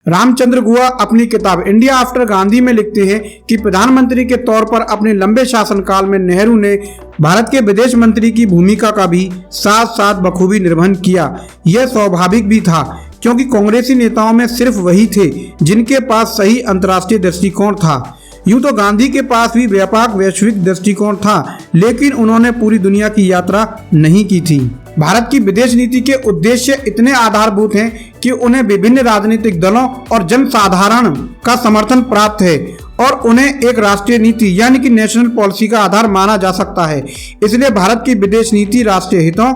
रामचंद्र गुहा अपनी किताब India after Gandhi में लिखते हैं कि प्रधानमंत्री के तौर पर अपने लंबे शासनकाल में नेहरू ने भारत के विदेश मंत्री की भूमिका का भी साथ साथ बखूबी निर्वहन किया। यह स्वाभाविक भी था क्योंकि कांग्रेसी नेताओं में सिर्फ वही थे जिनके पास सही अंतर्राष्ट्रीय दृष्टिकोण था। यूं तो गांधी के पास भी व्यापक वैश्विक दृष्टिकोण था, लेकिन उन्होंने पूरी दुनिया की यात्रा नहीं की थी। भारत की विदेश नीति के उद्देश्य इतने आधारभूत हैं कि उन्हें विभिन्न राजनीतिक दलों और जनसाधारण का समर्थन प्राप्त है और उन्हें एक राष्ट्रीय नीति यानी कि नेशनल पॉलिसी का आधार माना जा सकता है। इसलिए भारत की विदेश नीति राष्ट्रीय हितों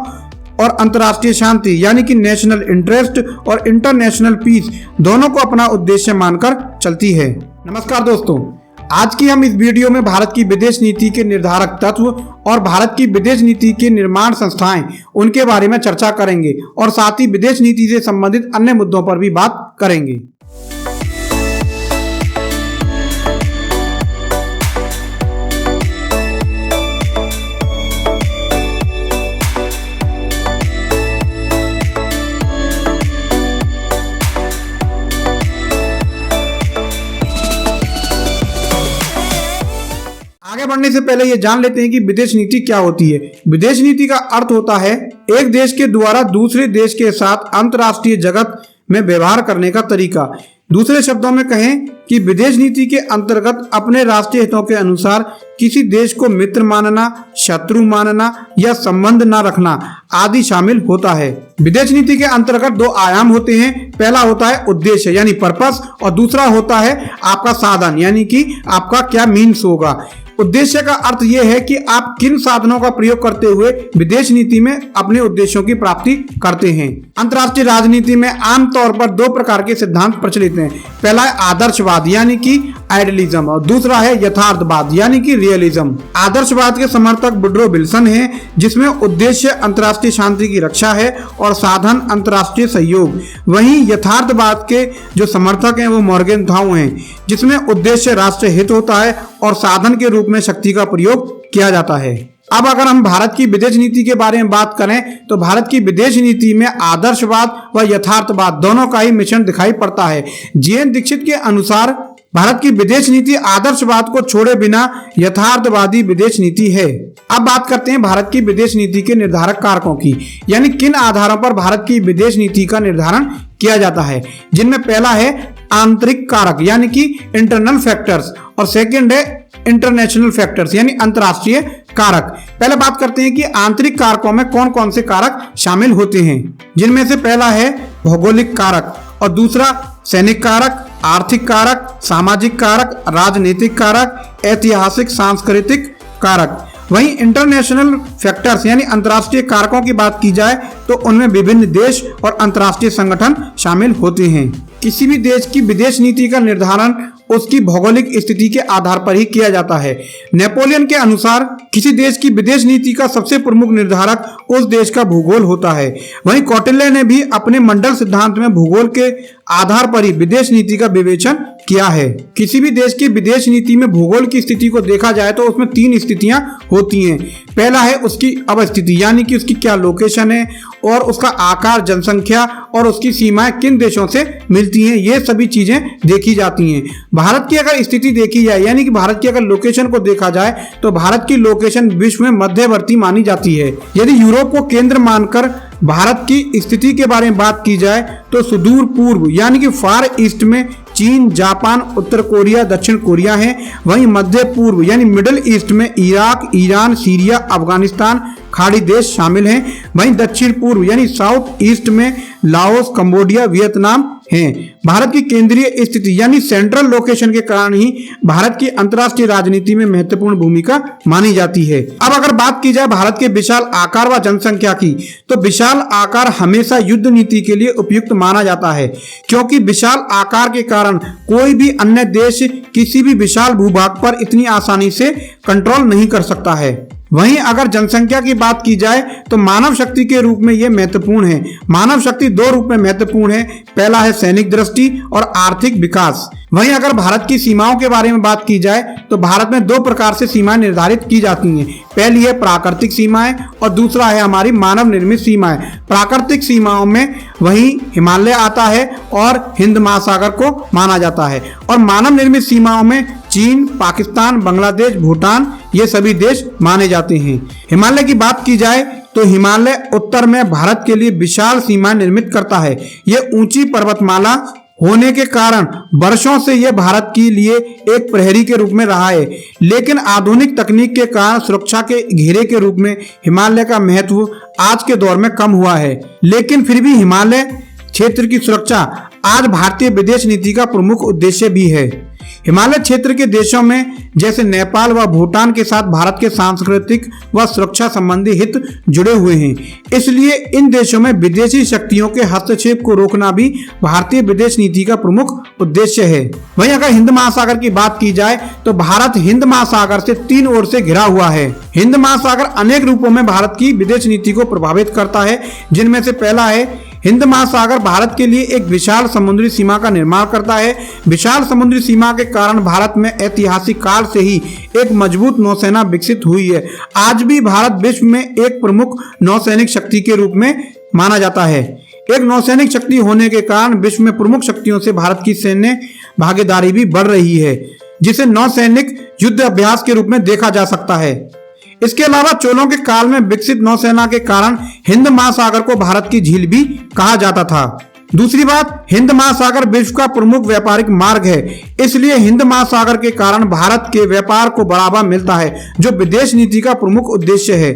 और अंतर्राष्ट्रीय शांति यानी कि नेशनल इंटरेस्ट और इंटरनेशनल पीस दोनों को अपना उद्देश्य मानकर चलती है। नमस्कार दोस्तों, आज की हम इस वीडियो में भारत की विदेश नीति के निर्धारक तत्व और भारत की विदेश नीति के निर्माण संस्थाएं उनके बारे में चर्चा करेंगे और साथ ही विदेश नीति से संबंधित अन्य मुद्दों पर भी बात करेंगे। आगे बढ़ने से पहले ये जान लेते हैं कि विदेश नीति क्या होती है। विदेश नीति का अर्थ होता है एक देश के द्वारा दूसरे देश के साथ अंतर्राष्ट्रीय जगत में व्यवहार करने का तरीका। दूसरे शब्दों में कहें कि विदेश नीति के अंतर्गत अपने राष्ट्रीय हितों के अनुसार किसी देश को मित्र मानना, शत्रु मानना या संबंध न रखना आदि शामिल होता है। विदेश नीति के अंतर्गत दो आयाम होते हैं। पहला होता है उद्देश्य यानी पर्पस और दूसरा होता है आपका साधन यानी कि आपका क्या मीन्स होगा। उद्देश्य का अर्थ यह है कि आप किन साधनों का प्रयोग करते हुए विदेश नीति में अपने उद्देश्यों की प्राप्ति करते हैं। अंतर्राष्ट्रीय राजनीति में आमतौर पर दो प्रकार के सिद्धांत प्रचलित हैं। पहला है आदर्शवाद यानी कि आइडियलिज्म और दूसरा है यथार्थवाद यानी कि रियलिज्म। आदर्शवाद के समर्थक वुड्रो विल्सन हैं, जिसमें उद्देश्य अंतर्राष्ट्रीय शांति की रक्षा है और साधन अंतर्राष्ट्रीय सहयोग। वहीं यथार्थवाद के जो समर्थक हैं वो मॉर्गेनथाउ हैं, जिसमें उद्देश्य राष्ट्रीय हित होता है और साधन के रूप में शक्ति का प्रयोग किया जाता है। अब अगर हम भारत की विदेश नीति के बारे में बात करें तो भारत की विदेश नीति में आदर्शवाद व यथार्थवाद दोनों का ही मिश्रण दिखाई पड़ता है। जीएन दीक्षित के अनुसार भारत की विदेश नीति आदर्शवाद को छोड़े बिना यथार्थवादी विदेश नीति है। अब बात करते हैं भारत की विदेश नीति के निर्धारक कारकों की, यानी किन आधारों पर भारत की विदेश नीति का निर्धारण किया जाता है, जिनमें पहला है आंतरिक कारक यानी कि इंटरनल फैक्टर्स और सेकंड है इंटरनेशनल फैक्टर्स यानी अंतर्राष्ट्रीय कारक। पहले बात करते हैं कि आंतरिक कारकों में कौन कौन से कारक शामिल होते हैं, जिनमें से पहला है भौगोलिक कारक और दूसरा सैनिक कारक, आर्थिक कारक, सामाजिक कारक, राजनीतिक कारक, ऐतिहासिक सांस्कृतिक कारक। वहीं इंटरनेशनल फैक्टर्स यानी अंतर्राष्ट्रीय कारकों की बात की जाए तो उनमें विभिन्न देश और अंतर्राष्ट्रीय संगठन शामिल होते हैं। किसी भी देश की विदेश नीति का निर्धारण उसकी भौगोलिक स्थिति के आधार पर ही किया जाता है। नेपोलियन के अनुसार किसी देश की विदेश नीति का सबसे प्रमुख निर्धारक उस देश का भूगोल होता है। वहीं कौटिल्य ने भी अपने मंडल सिद्धांत में भूगोल के आधार पर ही विदेश नीति का विवेचन किया है। किसी भी देश की विदेश नीति में भूगोल की स्थिति को देखा जाए तो उसमें तीन स्थितियां होती हैं। पहला है उसकी अवस्थिति यानी कि उसकी क्या लोकेशन है और उसका आकार, जनसंख्या और उसकी सीमाएं किन देशों से मिलती हैं, ये सभी चीजें देखी जाती हैं। भारत की अगर स्थिति देखी जाए यानी कि भारत की अगर लोकेशन को देखा जाए तो भारत की लोकेशन विश्व में मध्यवर्ती मानी जाती है। यदि यूरोप को केंद्र मानकर भारत की स्थिति के बारे में बात की जाए तो सुदूर पूर्व यानी कि फार ईस्ट में चीन, जापान, उत्तर कोरिया, दक्षिण कोरिया है। वहीं मध्य पूर्व यानी मिडिल ईस्ट में इराक, ईरान, सीरिया, अफगानिस्तान, खाड़ी देश शामिल हैं। वहीं दक्षिण पूर्व यानी साउथ ईस्ट में लाओस, कंबोडिया, वियतनाम हैं। भारत की केंद्रीय स्थिति यानी सेंट्रल लोकेशन के कारण ही भारत की अंतर्राष्ट्रीय राजनीति में महत्वपूर्ण भूमिका मानी जाती है। अब अगर बात की जाए भारत के विशाल आकार व जनसंख्या की तो विशाल आकार हमेशा युद्ध नीति के लिए उपयुक्त माना जाता है, क्योंकि विशाल आकार के कारण कोई भी अन्य देश किसी भी विशाल भूभाग पर इतनी आसानी से कंट्रोल नहीं कर सकता है। वहीं अगर जनसंख्या की बात की जाए तो मानव शक्ति के रूप में यह महत्वपूर्ण है। मानव शक्ति दो रूप में महत्वपूर्ण है, पहला है सैनिक दृष्टि और आर्थिक विकास। वहीं अगर भारत की सीमाओं के बारे में बात की जाए तो भारत में दो प्रकार से सीमाएं निर्धारित की जाती हैं। पहली है प्राकृतिक सीमाएं और दूसरा है हमारी मानव निर्मित सीमाएं। प्राकृतिक सीमाओं में वहीं हिमालय आता है और हिंद महासागर को माना जाता है, और मानव निर्मित सीमाओं में चीन, पाकिस्तान, बांग्लादेश, भूटान ये सभी देश माने जाते हैं। हिमालय की बात की जाए तो हिमालय उत्तर में भारत के लिए विशाल सीमा निर्मित करता है। यह ऊंची पर्वतमाला होने के कारण वर्षों से यह भारत के लिए एक प्रहरी के रूप में रहा है, लेकिन आधुनिक तकनीक के कारण सुरक्षा के घेरे के रूप में हिमालय का महत्व आज के दौर में कम हुआ है। लेकिन फिर भी हिमालय क्षेत्र की सुरक्षा आज भारतीय विदेश नीति का प्रमुख उद्देश्य भी है। हिमालय क्षेत्र के देशों में जैसे नेपाल व भूटान के साथ भारत के सांस्कृतिक व सुरक्षा संबंधी हित जुड़े हुए हैं, इसलिए इन देशों में विदेशी शक्तियों के हस्तक्षेप को रोकना भी भारतीय विदेश नीति का प्रमुख उद्देश्य है। वहीं अगर हिंद महासागर की बात की जाए तो भारत हिंद महासागर से तीन ओर से घिरा हुआ है। हिंद महासागर अनेक रूपों में भारत की विदेश नीति को प्रभावित करता है, जिनमें से पहला है हिंद महासागर भारत के लिए एक विशाल समुद्री सीमा का निर्माण करता है। विशाल समुद्री सीमा के कारण भारत में ऐतिहासिक काल से ही एक मजबूत नौसेना विकसित हुई है। आज भी भारत विश्व में एक प्रमुख नौसैनिक शक्ति के रूप में माना जाता है। एक नौसैनिक शक्ति होने के कारण विश्व में प्रमुख शक्तियों से भारत की सैन्य भागीदारी भी बढ़ रही है, जिसे नौसैनिक युद्ध अभ्यास के रूप में देखा जा सकता है। इसके अलावा चोलों के काल में विकसित नौसेना के कारण हिंद महासागर को भारत की झील भी कहा जाता था। दूसरी बात, हिंद महासागर विश्व का प्रमुख व्यापारिक मार्ग है, इसलिए हिंद महासागर के कारण भारत के व्यापार को बढ़ावा मिलता है, जो विदेश नीति का प्रमुख उद्देश्य है।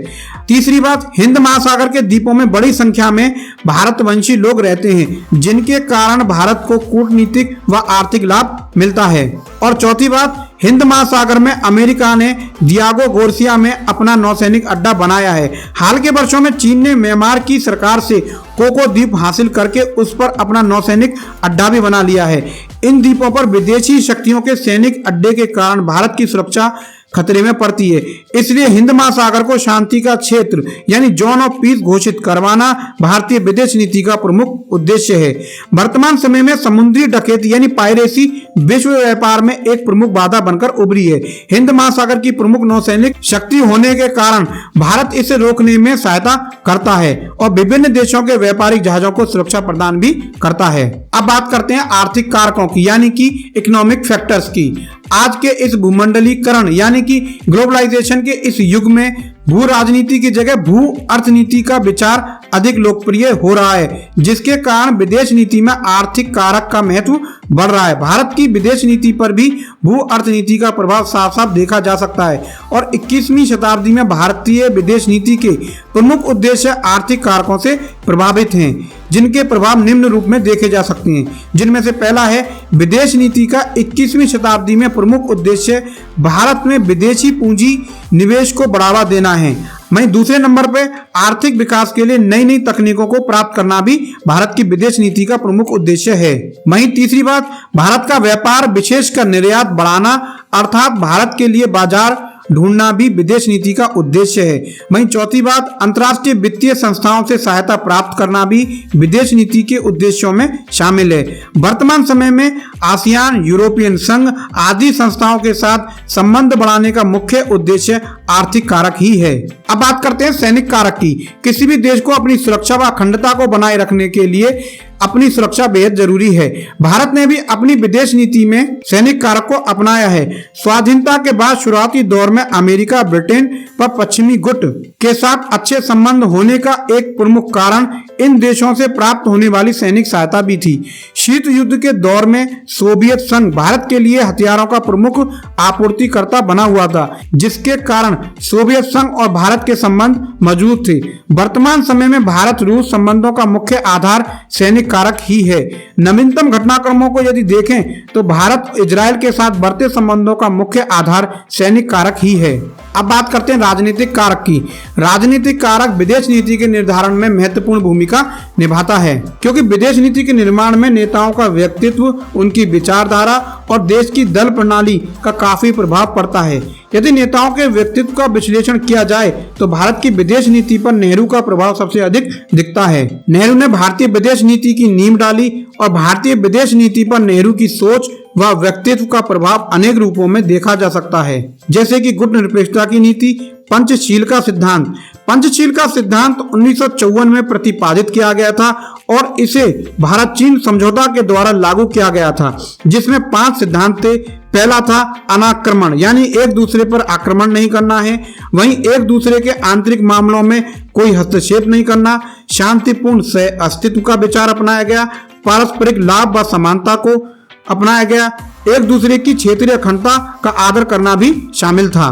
तीसरी बात, हिंद महासागर के द्वीपों में बड़ी संख्या में भारतवंशी लोग रहते हैं, जिनके कारण भारत को कूटनीतिक व आर्थिक लाभ मिलता है। और चौथी बात, हिंद महासागर में अमेरिका ने डियागो गार्सिया में अपना नौसैनिक अड्डा बनाया है। हाल के वर्षों में चीन ने म्यांमार की सरकार से कोको द्वीप हासिल करके उस पर अपना नौसैनिक अड्डा भी बना लिया है। इन द्वीपों पर विदेशी शक्तियों के सैनिक अड्डे के कारण भारत की सुरक्षा खतरे में पड़ती है, इसलिए हिंद महासागर को शांति का क्षेत्र यानी जोन ऑफ पीस घोषित करवाना भारतीय विदेश नीति का प्रमुख उद्देश्य है। वर्तमान समय में समुद्री डकैती यानी पायरेसी विश्व व्यापार में एक प्रमुख बाधा बनकर उभरी है। हिंद महासागर की प्रमुख नौसैनिक शक्ति होने के कारण भारत इसे रोकने में सहायता करता है और विभिन्न देशों के व्यापारिक जहाजों को सुरक्षा प्रदान भी करता है। अब बात करते हैं आर्थिक कारकों की यानी कि इकोनॉमिक फैक्टर्स की। आज के इस भूमंडलीकरण यानी कि ग्लोबलाइजेशन के इस युग में भू राजनीति की जगह भू अर्थनीति का विचार अधिक लोकप्रिय हो रहा है, जिसके कारण विदेश नीति में आर्थिक कारक का महत्व बढ़ रहा है। भारत की विदेश नीति पर भी भू अर्थनीति का प्रभाव साफ साफ देखा जा सकता है और 21वीं शताब्दी में भारतीय विदेश नीति के प्रमुख उद्देश्य आर्थिक कारकों से प्रभावित हैं, जिनके प्रभाव निम्न रूप में देखे जा सकते हैं, जिनमें से पहला है विदेश नीति का 21वीं शताब्दी में प्रमुख उद्देश्य भारत में विदेशी पूंजी निवेश को बढ़ावा देना है। वहीं दूसरे नंबर पे आर्थिक विकास के लिए नई नई तकनीकों को प्राप्त करना भी भारत की विदेश नीति का प्रमुख उद्देश्य है। वहीं तीसरी बात, भारत का व्यापार विशेषकर निर्यात बढ़ाना अर्थात भारत के लिए बाजार ढूंढना भी विदेश नीति का उद्देश्य है। वहीं चौथी बात, अंतर्राष्ट्रीय वित्तीय संस्थाओं से सहायता प्राप्त करना भी विदेश नीति के उद्देश्यों में शामिल है। वर्तमान समय में आसियान, यूरोपियन संघ आदि संस्थाओं के साथ संबंध बढ़ाने का मुख्य उद्देश्य आर्थिक कारक ही है। अब बात करते हैं सैनिक कारक की। किसी भी देश को अपनी सुरक्षा व अखंडता को बनाए रखने के लिए अपनी सुरक्षा बेहद जरूरी है। भारत ने भी अपनी विदेश नीति में सैनिक कारक को अपनाया है। स्वाधीनता के बाद शुरुआती दौर में अमेरिका, ब्रिटेन व पश्चिमी गुट के साथ अच्छे संबंध होने का एक प्रमुख कारण इन देशों से प्राप्त होने वाली सैनिक सहायता भी थी। शीत युद्ध के दौर में सोवियत संघ भारत के लिए हथियारों का प्रमुख आपूर्तिकर्ता बना हुआ था, जिसके कारण सोवियत संघ और भारत के संबंध मजबूत थे। वर्तमान समय में भारत रूस संबंधों का मुख्य आधार सैनिक कारक ही है। नवीनतम घटनाक्रमों को यदि देखें तो भारत इजराइल के साथ बढ़ते संबंधों का मुख्य आधार सैनिक कारक ही है। अब बात करते हैं राजनीतिक कारक की। राजनीतिक कारक विदेश नीति के निर्धारण में महत्वपूर्ण भूमिका निभाता है, क्योंकि विदेश नीति के निर्माण में नेताओं का व्यक्तित्व, उनकी विचारधारा और देश की दल प्रणाली का काफी प्रभाव पड़ता है। यदि नेताओं के व्यक्तित्व का विश्लेषण किया जाए तो भारत की विदेश नीति पर नेहरू का प्रभाव सबसे अधिक दिखता है। नेहरू ने भारतीय विदेश नीति की नींव डाली और भारतीय विदेश नीति पर नेहरू की सोच व व्यक्तित्व का प्रभाव अनेक रूपों में देखा जा सकता है, जैसे कि गुटनिरपेक्षता की नीति, पंचशील का सिद्धांत। पंचशील का सिद्धांत 1954 में प्रतिपादित किया गया था और इसे भारत चीन समझौता के द्वारा लागू किया गया था, जिसमें 5 सिद्धांत थे। पहला था अनाक्रमण, यानी एक दूसरे पर आक्रमण नहीं करना है। वहीं एक दूसरे के आंतरिक मामलों में कोई हस्तक्षेप नहीं करना। शांतिपूर्ण सह अस्तित्व का विचार अपनाया गया। पारस्परिक लाभ व समानता को अपनाया गया। एक दूसरे की क्षेत्रीय अखंडता का आदर करना भी शामिल था।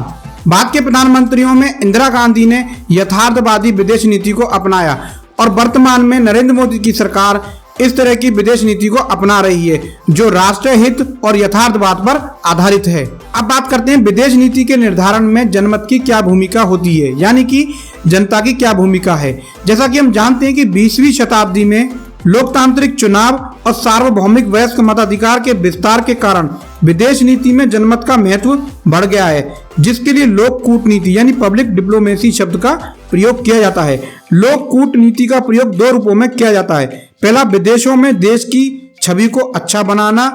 बाद के प्रधानमंत्रियों में इंदिरा गांधी ने यथार्थवादी विदेश नीति को अपनाया और वर्तमान में नरेंद्र मोदी की सरकार इस तरह की विदेश नीति को अपना रही है, जो राष्ट्रीय हित और यथार्थवाद पर आधारित है। अब बात करते हैं विदेश नीति के निर्धारण में जनमत की क्या भूमिका होती है, यानी कि जनता की क्या भूमिका है। जैसा कि हम जानते हैं कि 20वीं शताब्दी में लोकतांत्रिक चुनाव और सार्वभौमिक वयस्क मताधिकार के विस्तार के कारण विदेश नीति में जनमत का महत्व बढ़ गया है, जिसके लिए लोक कूटनीति यानी पब्लिक डिप्लोमेसी शब्द का प्रयोग किया जाता है। लोक कूटनीति का प्रयोग 2 रूपों में किया जाता है। पहला, विदेशों में देश की छवि को अच्छा बनाना,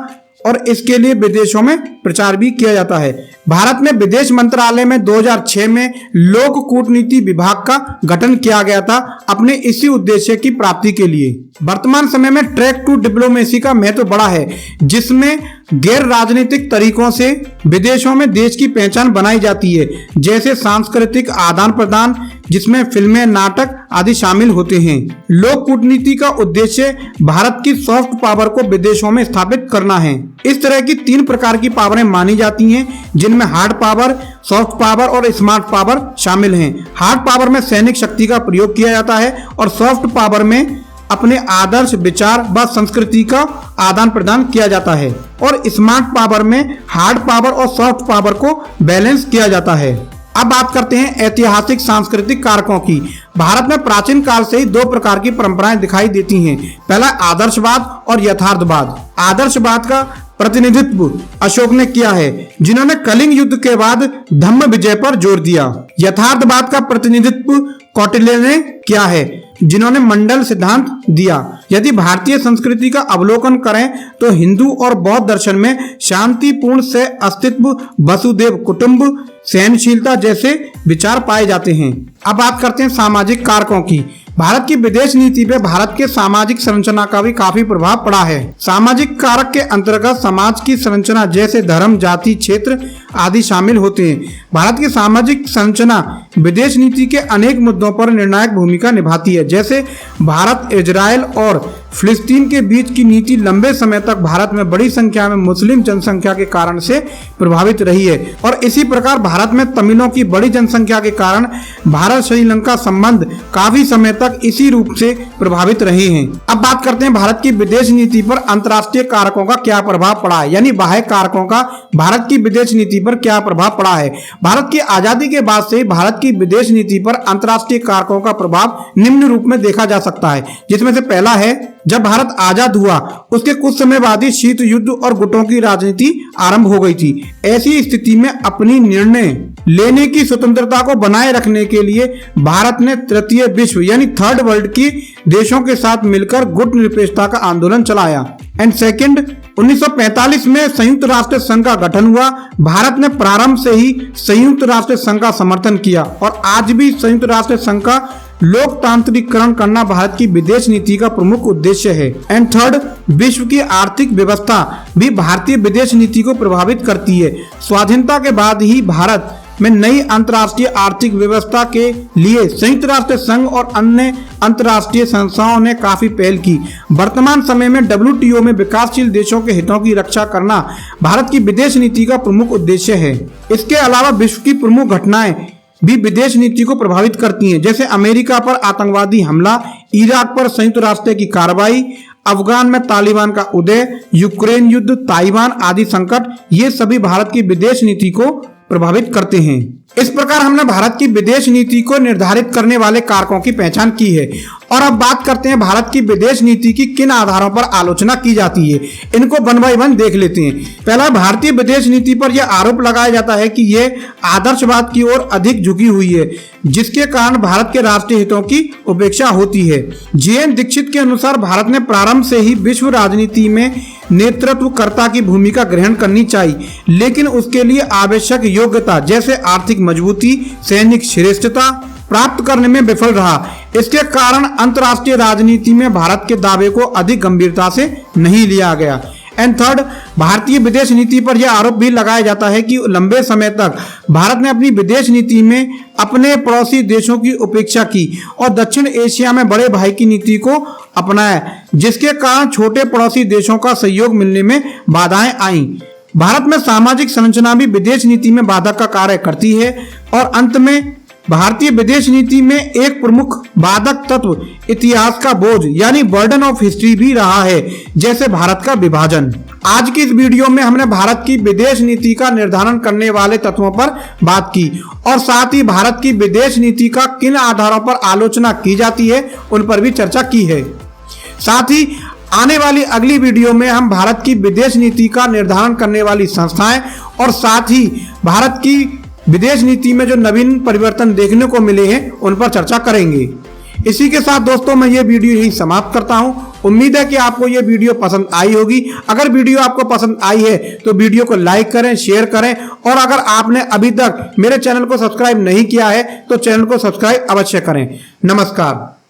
और इसके लिए विदेशों में प्रचार भी किया जाता है। भारत में विदेश मंत्रालय में 2006 में लोक कूटनीति विभाग का गठन किया गया था, अपने इसी उद्देश्य की प्राप्ति के लिए। वर्तमान समय में ट्रैक टू डिप्लोमेसी का महत्व बढ़ा है, जिसमें गैर राजनीतिक तरीकों से विदेशों में देश की पहचान बनाई जाती है, जैसे सांस्कृतिक आदान प्रदान, जिसमें फिल्में, नाटक आदि शामिल होते हैं। लोक कूटनीति का उद्देश्य भारत की सॉफ्ट पावर को विदेशों में स्थापित करना है। इस तरह की 3 प्रकार की पावरें मानी जाती हैं, जिनमें हार्ड पावर, सॉफ्ट पावर और स्मार्ट पावर शामिल हैं। हार्ड पावर में सैनिक शक्ति का प्रयोग किया जाता है और सॉफ्ट पावर में अपने आदर्श, विचार व संस्कृति का आदान प्रदान किया जाता है, और स्मार्ट पावर में हार्ड पावर और सॉफ्ट पावर को बैलेंस किया जाता है। अब बात करते हैं ऐतिहासिक सांस्कृतिक कारकों की। भारत में प्राचीन काल से ही 2 प्रकार की परंपराएं दिखाई देती हैं। पहला आदर्शवाद और यथार्थवाद। आदर्शवाद का प्रतिनिधित्व अशोक ने किया है, जिन्होंने कलिंग युद्ध के बाद धम्म विजय पर जोर दिया। यथार्थवाद का प्रतिनिधित्व कौटिल्य ने किया है, जिन्होंने मंडल सिद्धांत दिया। यदि भारतीय संस्कृति का अवलोकन करें तो हिंदू और बौद्ध दर्शन में शांतिपूर्ण से अस्तित्व, वसुदेव कुटुंब, सहनशीलता जैसे विचार पाए जाते हैं। अब बात करते हैं सामाजिक कारकों की। भारत की विदेश नीति पे भारत के सामाजिक संरचना का भी काफी प्रभाव पड़ा है। सामाजिक कारक के अंतर्गत समाज की संरचना जैसे धर्म, जाति, क्षेत्र आदि शामिल होते हैं। भारत की सामाजिक संरचना विदेश नीति के अनेक मुद्दों पर निर्णायक भूमिका निभाती है, जैसे भारत, इजराइल और फिलिस्तीन के बीच की नीति लंबे समय तक भारत में बड़ी संख्या में मुस्लिम जनसंख्या के कारण से प्रभावित रही है, और इसी प्रकार भारत में तमिलों की बड़ी जनसंख्या के कारण भारत श्रीलंका संबंध काफी समय तक इसी रूप से प्रभावित रहे हैं। अब बात करते हैं भारत की विदेश नीति पर अंतर्राष्ट्रीय कारकों का क्या प्रभाव पड़ा है, यानी बाह्य कारकों का भारत की विदेश नीति पर क्या प्रभाव पड़ा है। भारत की आजादी के बाद से भारत की विदेश नीति पर अंतर्राष्ट्रीय कारकों का प्रभाव निम्न रूप में देखा जा सकता है, जिसमें से पहला है, जब भारत आजाद हुआ उसके कुछ समय बाद ही शीत युद्ध और गुटों की राजनीति आरंभ हो गई थी। ऐसी स्थिति में अपनी निर्णय लेने की स्वतंत्रता को बनाए रखने के लिए भारत ने तृतीय विश्व यानी थर्ड वर्ल्ड की देशों के साथ मिलकर गुट निरपेक्षता का आंदोलन चलाया। एंड सेकंड, 1945 में संयुक्त राष्ट्र संघ का गठन हुआ। भारत ने प्रारंभ से ही संयुक्त राष्ट्र संघ का समर्थन किया और आज भी संयुक्त राष्ट्र संघ का लोकतांत्रिकरण करना भारत की विदेश नीति का प्रमुख उद्देश्य है। एंड थर्ड, विश्व की आर्थिक व्यवस्था भी भारतीय विदेश नीति को प्रभावित करती है। स्वाधीनता के बाद ही भारत में नई अंतर्राष्ट्रीय आर्थिक व्यवस्था के लिए संयुक्त राष्ट्र संघ और अन्य अंतर्राष्ट्रीय संस्थाओं ने काफी पहल की। वर्तमान समय में WTO में विकासशील देशों के हितों की रक्षा करना भारत की विदेश नीति का प्रमुख उद्देश्य है। इसके अलावा विश्व की प्रमुख घटनाएं भी विदेश नीति को प्रभावित करती हैं, जैसे अमेरिका पर आतंकवादी हमला, इराक पर संयुक्त राष्ट्र की कार्रवाई, अफगान में तालिबान का उदय, यूक्रेन युद्ध, ताइवान आदि संकट, ये सभी भारत की विदेश नीति को प्रभावित करते हैं। इस प्रकार हमने भारत की विदेश नीति को निर्धारित करने वाले कारकों की पहचान की है और अब बात करते हैं भारत की विदेश नीति की किन आधारों पर आलोचना की जाती है। इनको वन बाय वन देख लेते हैं। पहला, भारतीय विदेश नीति पर यह आरोप लगाया जाता है कि यह आदर्शवाद की ओर अधिक झुकी हुई है, जिसके कारण भारत के राष्ट्रीय हितों की उपेक्षा होती है। JN दीक्षित के अनुसार भारत ने प्रारंभ से ही विश्व राजनीति में नेतृत्वकर्ता की भूमिका ग्रहण करनी चाहिए, लेकिन उसके लिए आवश्यक योग्यता जैसे आर्थिक मजबूती, सैनिक श्रेष्ठता प्राप्त करने में विफल रहा। इसके कारण अंतर्राष्ट्रीय राजनीति में भारत के दावे को अधिक गंभीरता से नहीं लिया गया। एंड थर्ड, भारतीय विदेश नीति पर यह आरोप भी लगाया जाता है कि लंबे समय तक भारत ने अपनी विदेश नीति में अपने पड़ोसी देशों की उपेक्षा की और दक्षिण एशिया में बड़े भाई की नीति को अपनाया, जिसके कारण छोटे पड़ोसी देशों का सहयोग मिलने में बाधाएं आईं। भारत में सामाजिक संरचना भी विदेश नीति में बाधक का कार्य करती है। और अंत में भारतीय विदेश नीति में एक प्रमुख बाधक तत्व इतिहास का बोझ यानी बर्डन ऑफ हिस्ट्री भी रहा है, जैसे भारत का विभाजन। आज की इस वीडियो में हमने भारत की विदेश नीति का निर्धारण करने वाले तत्वों पर बात की और साथ ही भारत की विदेश नीति का किन आधारों पर आलोचना की जाती है उन पर भी चर्चा की है। साथ ही आने वाली अगली वीडियो में हम भारत की विदेश नीति का निर्धारण करने वाली संस्थाएं और साथ ही भारत की विदेश नीति में जो नवीन परिवर्तन देखने को मिले हैं उन पर चर्चा करेंगे। इसी के साथ दोस्तों मैं ये वीडियो यही समाप्त करता हूं। उम्मीद है कि आपको ये वीडियो पसंद आई होगी। अगर वीडियो आपको पसंद आई है तो वीडियो को लाइक करें, शेयर करें और अगर आपने अभी तक मेरे चैनल को सब्सक्राइब नहीं किया है तो चैनल को सब्सक्राइब अवश्य करें। नमस्कार।